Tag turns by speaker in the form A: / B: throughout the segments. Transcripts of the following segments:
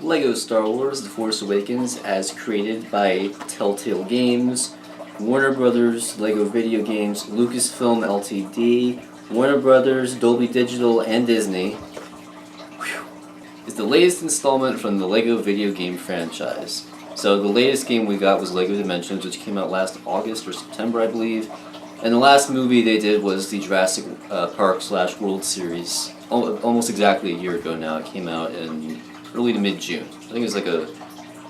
A: Lego Star Wars The Force Awakens, as created by Telltale Games, Warner Brothers, Lego Video Games, Lucasfilm Ltd., Warner Brothers, Dolby Digital, and Disney, is the latest installment from the Lego video game franchise. So the latest game we got was Lego Dimensions, which came out last August or September, I believe. And the last movie they did was the Jurassic Park / World Series, almost exactly a year ago now. It came out in early to mid-June. I think it was like a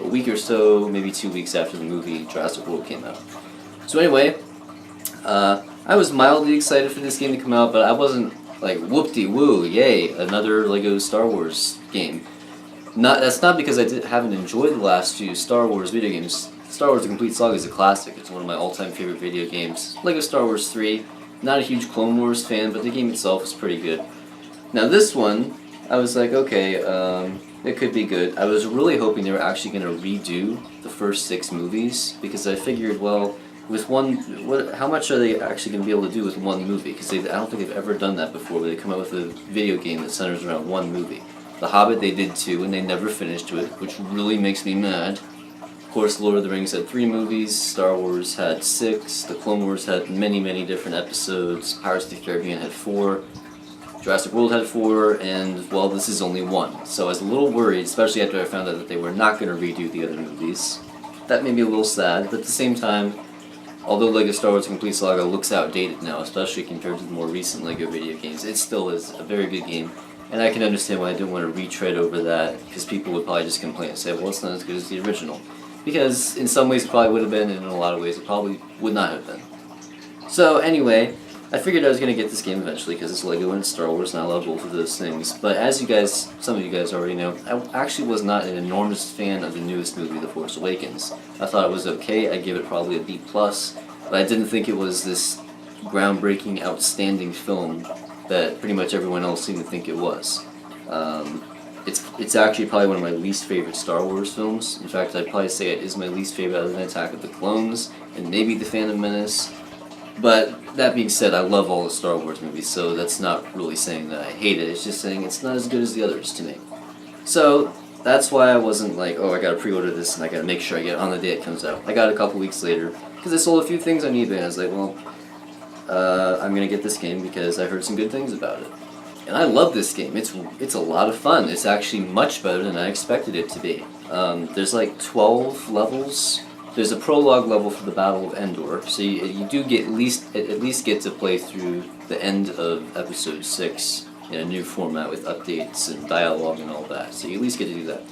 A: week or so, maybe 2 weeks after the movie Jurassic World came out. So anyway, I was mildly excited for this game to come out, but I wasn't like whoop-de-woo, yay, another Lego Star Wars game. That's not because I haven't enjoyed the last few Star Wars video games. Star Wars: The Complete Saga is a classic. It's one of my all-time favorite video games. Lego Star Wars 3, not a huge Clone Wars fan, but the game itself is pretty good. Now this one, I was like, okay, it could be good. I was really hoping they were actually going to redo the first 6 movies, because I figured, well, with one, how much are they actually going to be able to do with one movie? Because I don't think they've ever done that before, where they come out with a video game that centers around one movie. The Hobbit they did 2, and they never finished it, which really makes me mad. Of course, Lord of the Rings had 3 movies, Star Wars had 6, the Clone Wars had many, many different episodes, Pirates of the Caribbean had 4, Jurassic World had 4, and, well, this is only 1. So I was a little worried, especially after I found out that they were not going to redo the other movies. That made me a little sad, but at the same time, although Lego Star Wars Complete Saga looks outdated now, especially compared to the more recent Lego video games, it still is a very good game. And I can understand why I didn't want to retread over that, because people would probably just complain and say, well, it's not as good as the original. Because in some ways it probably would have been, and in a lot of ways it probably would not have been. So anyway, I figured I was going to get this game eventually, because it's Lego and Star Wars, and I love both of those things. But as you guys, some of you guys already know, I actually was not an enormous fan of the newest movie, The Force Awakens. I thought it was okay, I'd give it probably a B+, but I didn't think it was this groundbreaking, outstanding film that pretty much everyone else seemed to think it was. It's actually probably one of my least favorite Star Wars films. In fact, I'd probably say it is my least favorite other than Attack of the Clones, and maybe The Phantom Menace. But that being said, I love all the Star Wars movies, so that's not really saying that I hate it, it's just saying it's not as good as the others to me. So that's why I wasn't like, oh, I gotta pre-order this and I gotta make sure I get it on the day it comes out. I got it a couple weeks later, because I sold a few things on eBay, and I was like, well, I'm gonna get this game because I heard some good things about it. And I love this game. It's a lot of fun. It's actually much better than I expected it to be. There's like 12 levels. There's a prologue level for the Battle of Endor, so you do get at least get to play through the end of Episode 6 in a new format with updates and dialogue and all that. So you at least get to do that.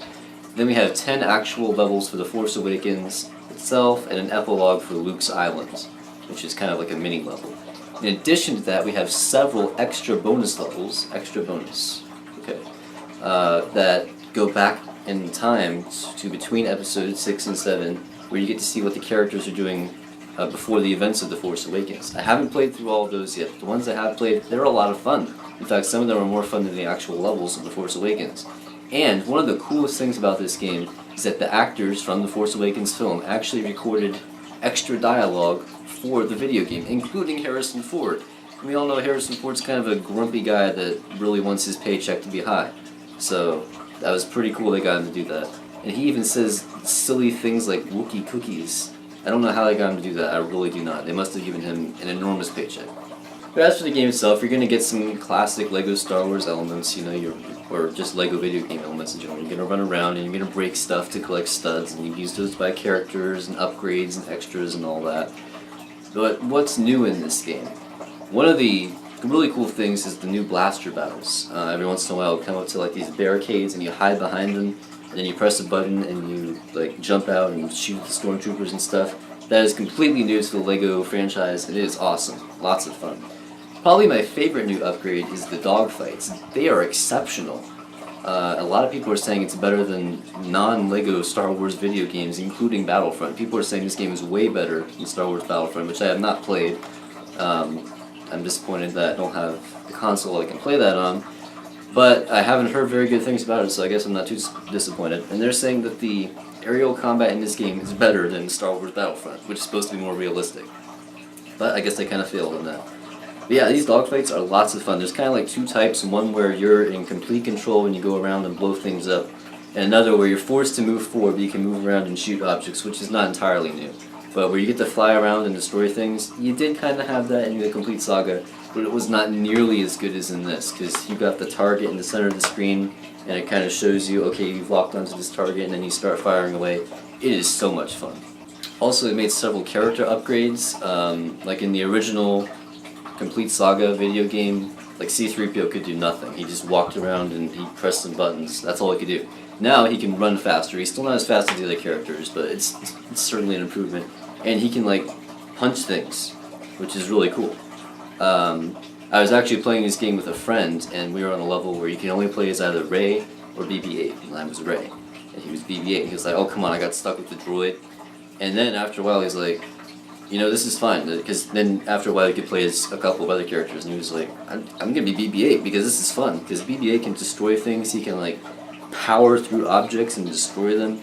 A: Then we have 10 actual levels for The Force Awakens itself, and an epilogue for Luke's Island, which is kind of like a mini level. In addition to that, we have several extra bonus levels, that go back in time to between episodes 6 and 7, where you get to see what the characters are doing before the events of The Force Awakens. I haven't played through all of those yet, but the ones I have played, they're a lot of fun. In fact, some of them are more fun than the actual levels of The Force Awakens. And one of the coolest things about this game is that the actors from The Force Awakens film actually recorded extra dialogue for the video game, including Harrison Ford. And we all know Harrison Ford's kind of a grumpy guy that really wants his paycheck to be high. So that was pretty cool they got him to do that. And he even says silly things like Wookiee cookies. I don't know how they got him to do that, I really do not. They must have given him an enormous paycheck. But as for the game itself, you're going to get some classic Lego Star Wars elements, or just Lego video game elements in general. You're going to run around and you're going to break stuff to collect studs, and you use those to buy characters and upgrades and extras and all that. But what's new in this game? One of the really cool things is the new blaster battles. Every once in a while you'll come up to like these barricades and you hide behind them, and then you press a button and you like jump out and shoot the stormtroopers and stuff. That is completely new to the Lego franchise, and it is awesome. Lots of fun. Probably my favorite new upgrade is the dogfights. They are exceptional. A lot of people are saying it's better than non-Lego Star Wars video games, including Battlefront. People are saying this game is way better than Star Wars Battlefront, which I have not played. I'm disappointed that I don't have the console I can play that on. But I haven't heard very good things about it, so I guess I'm not too disappointed. And they're saying that the aerial combat in this game is better than Star Wars Battlefront, which is supposed to be more realistic. But I guess they kind of failed on that. But yeah, these dogfights are lots of fun. There's kind of like two types, one where you're in complete control and you go around and blow things up, and another where you're forced to move forward but you can move around and shoot objects, which is not entirely new. But where you get to fly around and destroy things, you did kind of have that in the Complete Saga, but it was not nearly as good as in this, because you got the target in the center of the screen, and it kind of shows you, okay, you've locked onto this target, and then you start firing away. It is so much fun. Also, it made several character upgrades, like in the original Complete Saga video game, like C-3PO could do nothing. He just walked around and he pressed some buttons. That's all he could do. Now he can run faster. He's still not as fast as the other characters, but it's certainly an improvement. And he can like punch things, which is really cool. I was actually playing this game with a friend, and we were on a level where you can only play as either Rey or BB-8, and I was Rey. And he was BB-8, and he was like, oh come on, I got stuck with the droid. And then after a while he's like, you know, this is fine, because then after a while you could play as a couple of other characters, and he was like, I'm gonna be BB-8 because this is fun, because BB-8 can destroy things, he can like power through objects and destroy them.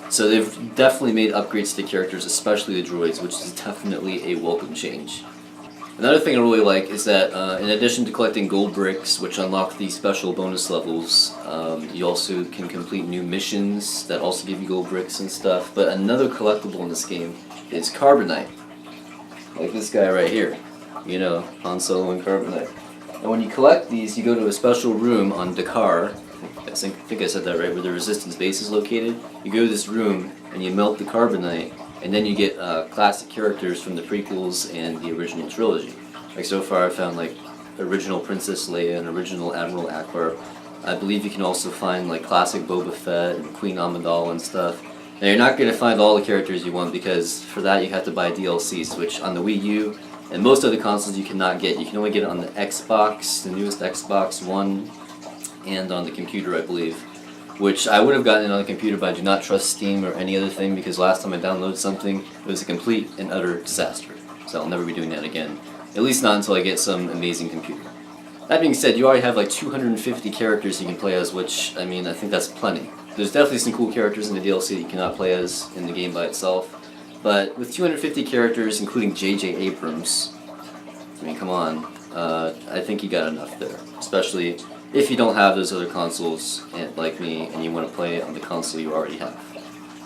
A: So they've definitely made upgrades to characters, especially the droids, which is definitely a welcome change. Another thing I really like is that in addition to collecting gold bricks, which unlock these special bonus levels, you also can complete new missions that also give you gold bricks and stuff. But another collectible in this game is Carbonite. Like this guy right here. You know, Han Solo and Carbonite. And when you collect these, you go to a special room on Dakar. I think I said that right, where the Resistance base is located. You go to this room and you melt the Carbonite, and then you get classic characters from the prequels and the original trilogy. Like so far I found like original Princess Leia and original Admiral Akbar. I believe you can also find like classic Boba Fett and Queen Amidala and stuff. Now you're not going to find all the characters you want, because for that you have to buy DLCs, which on the Wii U and most other consoles you cannot get. You can only get it on the Xbox, the newest Xbox One, and on the computer I believe. Which I would have gotten it on the computer, but I do not trust Steam or any other thing, because last time I downloaded something, it was a complete and utter disaster. So I'll never be doing that again. At least not until I get some amazing computer. That being said, you already have like 250 characters you can play as, which, I mean, I think that's plenty. There's definitely some cool characters in the DLC that you cannot play as in the game by itself. But with 250 characters, including J.J. Abrams, I mean, come on, I think you got enough there. Especially if you don't have those other consoles, like me, and you want to play it on the console you already have.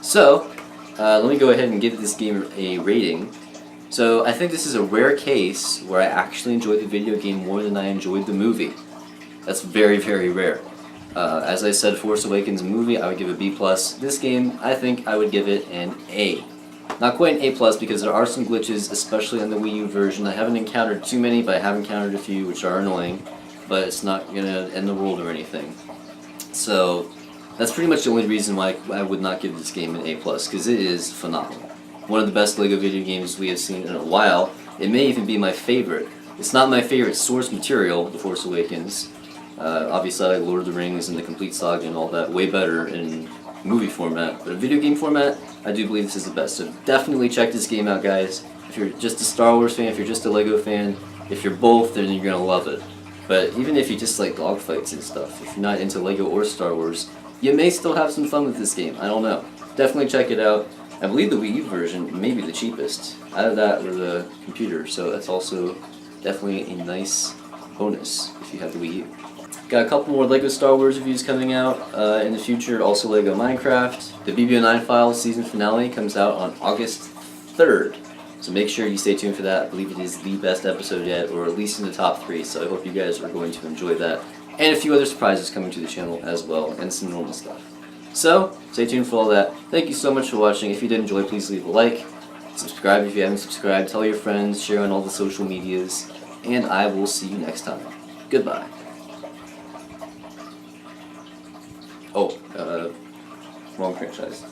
A: So, let me go ahead and give this game a rating. So, I think this is a rare case where I actually enjoyed the video game more than I enjoyed the movie. That's very, very rare. As I said, Force Awakens movie, I would give it B+. This game, I think I would give it an A. Not quite an A+, because there are some glitches, especially on the Wii U version. I haven't encountered too many, but I have encountered a few, which are annoying. But it's not going to end the world or anything. So, that's pretty much the only reason why I would not give this game an A+, because it is phenomenal. One of the best LEGO video games we have seen in a while. It may even be my favorite. It's not my favorite source material, The Force Awakens. Obviously I like Lord of the Rings and the Complete Saga and all that way better in movie format. But in video game format, I do believe this is the best. So definitely check this game out, guys. If you're just a Star Wars fan, if you're just a LEGO fan, if you're both, then you're going to love it. But even if you just like dogfights and stuff, if you're not into LEGO or Star Wars, you may still have some fun with this game. I don't know. Definitely check it out. I believe the Wii U version may be the cheapest out of that or the computer, so that's also definitely a nice bonus if you have the Wii U. Got a couple more LEGO Star Wars reviews coming out in the future, also LEGO Minecraft. The BB09 Files season finale comes out on August 3rd, so make sure you stay tuned for that. I believe it is the best episode yet, or at least in the top 3, so I hope you guys are going to enjoy that. And a few other surprises coming to the channel as well, and some normal stuff. So, stay tuned for all that. Thank you so much for watching. If you did enjoy, please leave a like. Subscribe if you haven't subscribed. Tell your friends, share on all the social medias. And I will see you next time. Goodbye. Oh, wrong franchise.